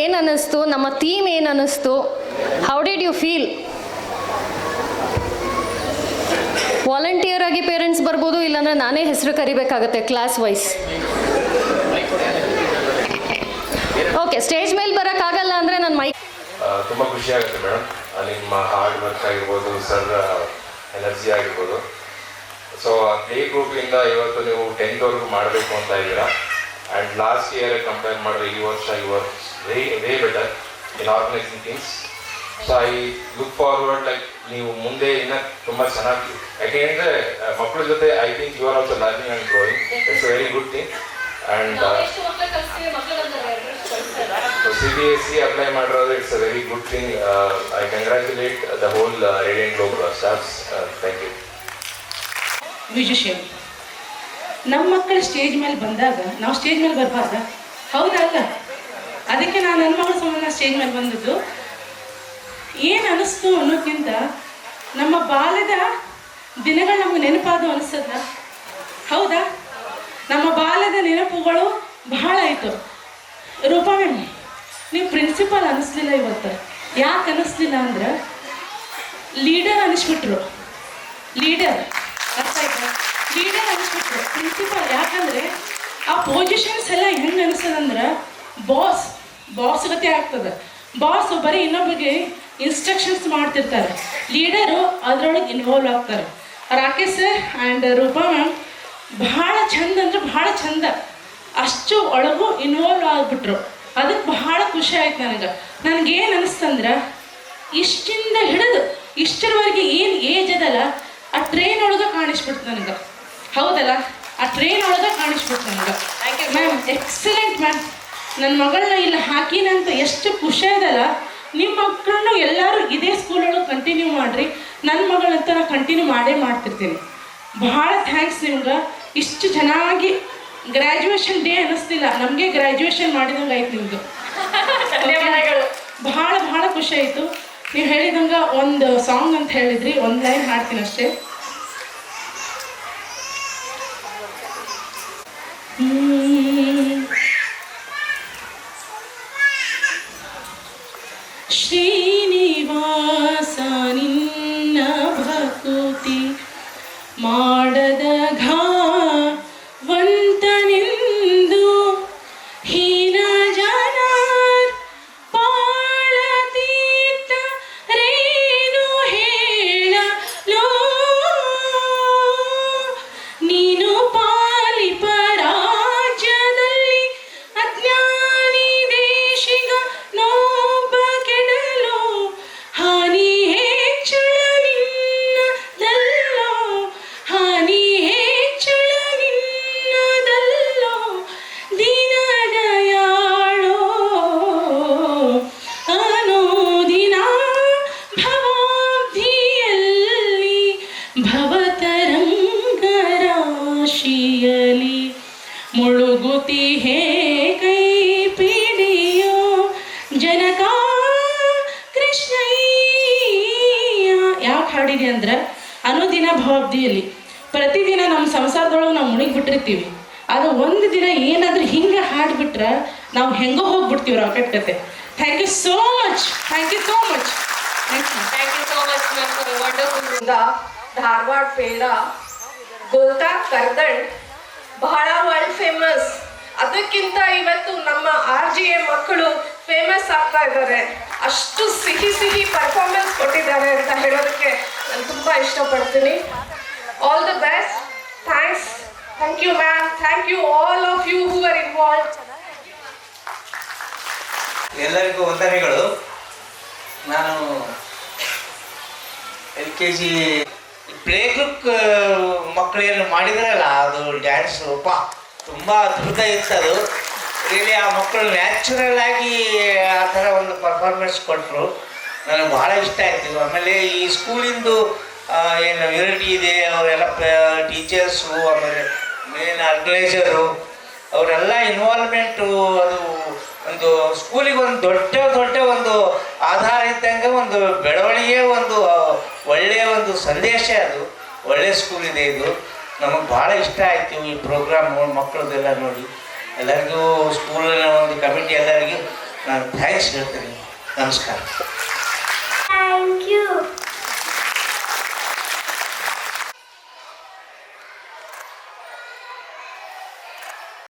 ಏನು ಅನ್ನಿಸ್ತು, ನಮ್ಮ ಥೀಮ್ ಏನು ಅನ್ನಿಸ್ತು, how did you feel? Volunteer ಆಗಿ ಪೇರೆಂಟ್ಸ್ ಬರ್ಬೋದು, ಇಲ್ಲಾಂದ್ರೆ ನಾನೇ ಹೆಸರು ಕರಿಬೇಕಾಗತ್ತೆ ಕ್ಲಾಸ್ ವೈಸ್. ಓಕೆ, ಸ್ಟೇಜ್ ಮೇಲೆ ಬರೋಕ್ಕಾಗಲ್ಲ ಅಂದರೆ ನನ್ನ ಮೈಕ್. ತುಂಬ ಖುಷಿ ಆಗುತ್ತೆ ಮೇಡಮ್, ನಿಮ್ಮ ಹಾರ್ಡ್ ವರ್ಕ್ ಆಗಿರ್ಬೋದು, ಸರ್ ಎನರ್ಜಿ ಆಗಿರ್ಬೋದು. ಸೊ ಪ್ಲೇ ಗ್ರೂಪಿಂದ ಇವತ್ತು ನೀವು 10th ಮಾಡಬೇಕು ಅಂತ ಇದ್ದೀರಾ. ಆ್ಯಂಡ್ ಲಾಸ್ಟ್ ಇಯರ್ ಕಂಪೇರ್ ಮಾಡಿದ್ರೆ ಈ ವರ್ಷ way better in organizing things. So I look forward like ನೀವು ಮುಂದೆ ಇನ್ನೂ ತುಂಬ ಚೆನ್ನಾಗಿ, ಯಾಕೆಂದರೆ ಮಕ್ಕಳ ಜೊತೆ I think you are also learning and growing. It's a very good thing. And CBSE apply ಮಾಡಿರೋದು it's a very good thing. I congratulate the whole Radiant Globe staffs. Thank you. Vijayashekar, ನಮ್ಮ ಮಕ್ಕಳು ಸ್ಟೇಜ್ ಮೇಲೆ ಬಂದಾಗ ನಾವು stage ಮೇಲೆ ಬರಬಾರ್ದ? ಹೌದಲ್ಲ? ಅದಕ್ಕೆ ನಾನು ನನ್ನ ಮಗಳ ಸಂಬಂಧ ಸ್ಟೇಜ್ ಮೇಲೆ ಬಂದದ್ದು. ಏನು ಅನ್ನಿಸ್ತು ಅನ್ನೋಕ್ಕಿಂತ ನಮ್ಮ ಬಾಲ್ಯದ ದಿನಗಳು ನಮ್ಗೆ ನೆನಪಾದವು ಅನಿಸ್ತದ. ಹೌದಾ? ನಮ್ಮ ಬಾಲ್ಯದ ನೆನಪುಗಳು ಬಹಳ ಆಯಿತು. ರೂಪಾ ಮ್ಯಾಮ್, ನೀವು ಪ್ರಿನ್ಸಿಪಾಲ್ ಅನ್ನಿಸ್ಲಿಲ್ಲ ಇವತ್ತು. ಯಾಕೆ ಅನ್ನಿಸ್ಲಿಲ್ಲ ಅಂದ್ರೆ ಲೀಡರ್ ಅನ್ನಿಸ್ಬಿಟ್ರು. ಲೀಡರ್ ಅರ್ಥ ಆಯ್ತಾ? ಲೀಡರ್ ಅನ್ನಿಸ್ಬಿಟ್ರು ಪ್ರಿನ್ಸಿಪಾಲ್. ಯಾಕಂದರೆ ಆ ಪೊಸಿಷನ್ಸ್ ಎಲ್ಲ ಹೆಂಗೆ ಅನಿಸ್ತದಂದ್ರೆ ಬಾಸ್ ಗತಿ ಆಗ್ತದೆ. ಬಾಸ್ ಬರೀ ಇನ್ನೊಬ್ಬರಿಗೆ ಇನ್ಸ್ಟ್ರಕ್ಷನ್ಸ್ ಮಾಡ್ತಿರ್ತಾರೆ, ಲೀಡರು ಅದರೊಳಗೆ ಇನ್ವಾಲ್ವ್ ಆಗ್ತಾರೆ. Rakesh sir and Rupa ma'am ಭಾಳ ಚಂದ ಅಂದ್ರೆ ಭಾಳ ಚಂದ, ಅಷ್ಟು ಒಳಗೂ ಇನ್ವಾಲ್ವ್ ಆಗಿಬಿಟ್ರು. ಅದಕ್ಕೆ ಬಹಳ ಖುಷಿ ಆಯ್ತು ನನಗೆ. ನನಗೇನು ಅನ್ನಿಸ್ತಂದ್ರೆ ಇಷ್ಟಿಂದ ಹಿಡಿದು ಇಷ್ಟರವರೆಗೆ ಏನು ಏಜ್ ಅದಲ್ಲ ಆ ಟ್ರೈನ್ ಒಳಗೆ ಕಾಣಿಸ್ಬಿಡ್ತು ನನಗೆ. ಹೌದಲ್ಲ? ಆ ಟ್ರೈನ್ ಒಳಗೆ ಕಾಣಿಸ್ಬಿಡ್ತು ನನಗೆ. Ma'am excellent ma'am. ನನ್ನ ಮಗಳನ್ನ ಇಲ್ಲಿ ಹಾಕಿನಂತ ಎಷ್ಟು ಖುಷಿ ಅದಲ್ಲ. ನಿಮ್ಮ ಮಕ್ಕಳನ್ನು ಎಲ್ಲರೂ ಇದೇ ಸ್ಕೂಲೊಳಗೆ ಕಂಟಿನ್ಯೂ ಮಾಡಿರಿ. ನನ್ನ ಮಗಳಂತ ನಾನು ಕಂಟಿನ್ಯೂ ಮಾಡ್ತಿರ್ತೀನಿ. ಭಾಳ ಥ್ಯಾಂಕ್ಸ್ ನಿಮ್ಗೆ. ಇಷ್ಟು ಚೆನ್ನಾಗಿ ಗ್ರ್ಯಾಜುಯೇಷನ್ ಡೇ ಅನ್ನಿಸ್ತಿಲ್ಲ, ನಮಗೆ ಗ್ರ್ಯಾಜುಯೇಷನ್ ಮಾಡಿದಂಗೆ ಆಯ್ತು ನಿಮ್ಮದು. ಭಾಳ ಭಾಳ ಖುಷಿ ಆಯಿತು. ನೀವು ಹೇಳಿದಂಗೆ ಒಂದು ಸಾಂಗ್ ಅಂತ ಹೇಳಿದ್ರಿ, ಒಂದು ಲೈನ್ ಹಾಡ್ತೀನಿ ಅಷ್ಟೇ. ಶ್ರೀನಿವಾಸ ನಿನ್ನ ಭಕುತಿ ಮಾಡದ ವಂತನೆಂದು ಹೀನ ಜನಾರ್ ಪಾಳತೀರ್ಥ ರೇನು ಹೇಳಲೋ ನೀನು ಪಾಲಿಪ ರಾಜ್ಯದಲ್ಲಿ ಅಜ್ಞಾನಿ ದೇಶಿಗ ನೋಬ ಕೆಡಲು ಹಾನಿ ಹೆಚ್ಚಳ ನಿನ್ನದಲ್ಲೋ ಹಾನಿ ಹೆಚ್ಚಳ ನಿನ್ನದಲ್ಲೋ ದೀನದಯಾಳೋ ಅನುದಿನ ಭವಾಬ್ಧಿಯಲ್ಲಿ ಭವತರಂಗ ರಾಶಿಯಲಿ ಮುಳುಗುತಿ ಹೇ ಕೈ ಪಿಡಿಯೋ ಜನಕ ಕೃಷ್ಣಯ್ಯ. ಯಾಕೆ ಹಾಡಿದೆ ಅಂದ್ರೆ ಅನುದಿನ ಭವಾಬ್ದಿಯಲ್ಲಿ ಪ್ರತಿದಿನ ನಮ್ಮ ಸಂಸಾರದೊಳಗೆ ನಾವು ಮುಳುಗಿಬಿಟ್ಟಿರ್ತೀವಿ. ಅದು ಒಂದು ದಿನ ಏನಾದರೂ ಹಿಂಗೆ ಹಾಡ್ಬಿಟ್ರೆ ನಾವು ಹೆಂಗೋ ಹೋಗ್ಬಿಡ್ತೀವಿ ರಾಕೆಟ್ ಕತೆ. Thank you so much. Thank you so much. Thank you so much, ma'am, for a wonderful. Dharwad peda, ಗೋಲ್ತಾಕ್ ಕರ್ದಂಡ್ ಬಹಳ ವರ್ಲ್ಡ್ ಫೇಮಸ್. ಅದಕ್ಕಿಂತ ಇವತ್ತು ನಮ್ಮ RGA ಮಕ್ಕಳು ಫೇಮಸ್ ಆಗ್ತಾ ಇದ್ದಾರೆ. ಅಷ್ಟು ಸಿಹಿ ಸಿಹಿ ಪರ್ಫಾರ್ಮೆನ್ಸ್ ಕೊಟ್ಟಿದ್ದಾರೆ ಅಂತ ಹೇಳೋದಕ್ಕೆ ನಾನು ತುಂಬ ಇಷ್ಟಪಡ್ತೀನಿ. All the best. Thanks. Thank you ma'am. Thank you all of you who are involve. ಎಲ್ಲರಿಗೂ ವಂದನೆಗಳು. ನಾನು LKG ಪ್ಲೇ ಗ್ರೂಪ್ ಮಕ್ಕಳೇನು ಮಾಡಿದ್ರಲ್ಲ, ಅದು ಡ್ಯಾನ್ಸ್ ರೂಪ ತುಂಬ ಅದ್ಭುತ ಇತ್ತು. ಅದು ರಿಯಲಿ ಆ ಮಕ್ಕಳು ನ್ಯಾಚುರಲ್ ಆಗಿ ಆ ಥರ ಒಂದು ಪರ್ಫಾರ್ಮೆನ್ಸ್ ಕೊಟ್ಟರು. ನನಗೆ ಭಾಳ ಇಷ್ಟ ಆಯಿತು. ಆಮೇಲೆ ಈ ಸ್ಕೂಲಿಂದು ಏನು ಯೂನಿಟಿ ಇದೆ, ಅವರೆಲ್ಲ ಟೀಚರ್ಸು, ಆಮೇಲೆ ಮೇನ್ ಆರ್ಗನೈಸರು, ಅವರೆಲ್ಲ ಇನ್ವಾಲ್ವ್ಮೆಂಟು, ಅದು ಒಂದು ಸ್ಕೂಲಿಗೆ ಒಂದು ದೊಡ್ಡ ಒಂದು ಆಧಾರ ಇದ್ದಂಗೆ ಒಂದು ಬೆಳವಣಿಗೆ, ಒಂದು ಒಳ್ಳೆಯ ಒಂದು ಸಂದೇಶ. ಅದು ಒಳ್ಳೆಯ ಸ್ಕೂಲ್ ಇದೆ. ಇದು ನಮಗೆ ಭಾಳ ಇಷ್ಟ ಆಯಿತು ಈ ಪ್ರೋಗ್ರಾಮ್ ಮಕ್ಕಳದೆಲ್ಲ ನೋಡಿ. ಎಲ್ಲರಿಗೂ ಸ್ಕೂಲಿನ ಒಂದು ಕಮಿಟಿ ಎಲ್ಲರಿಗೂ ನಾನು ಥ್ಯಾಂಕ್ಸ್ ಹೇಳ್ತೀನಿ. ನಮಸ್ಕಾರ. Thank you.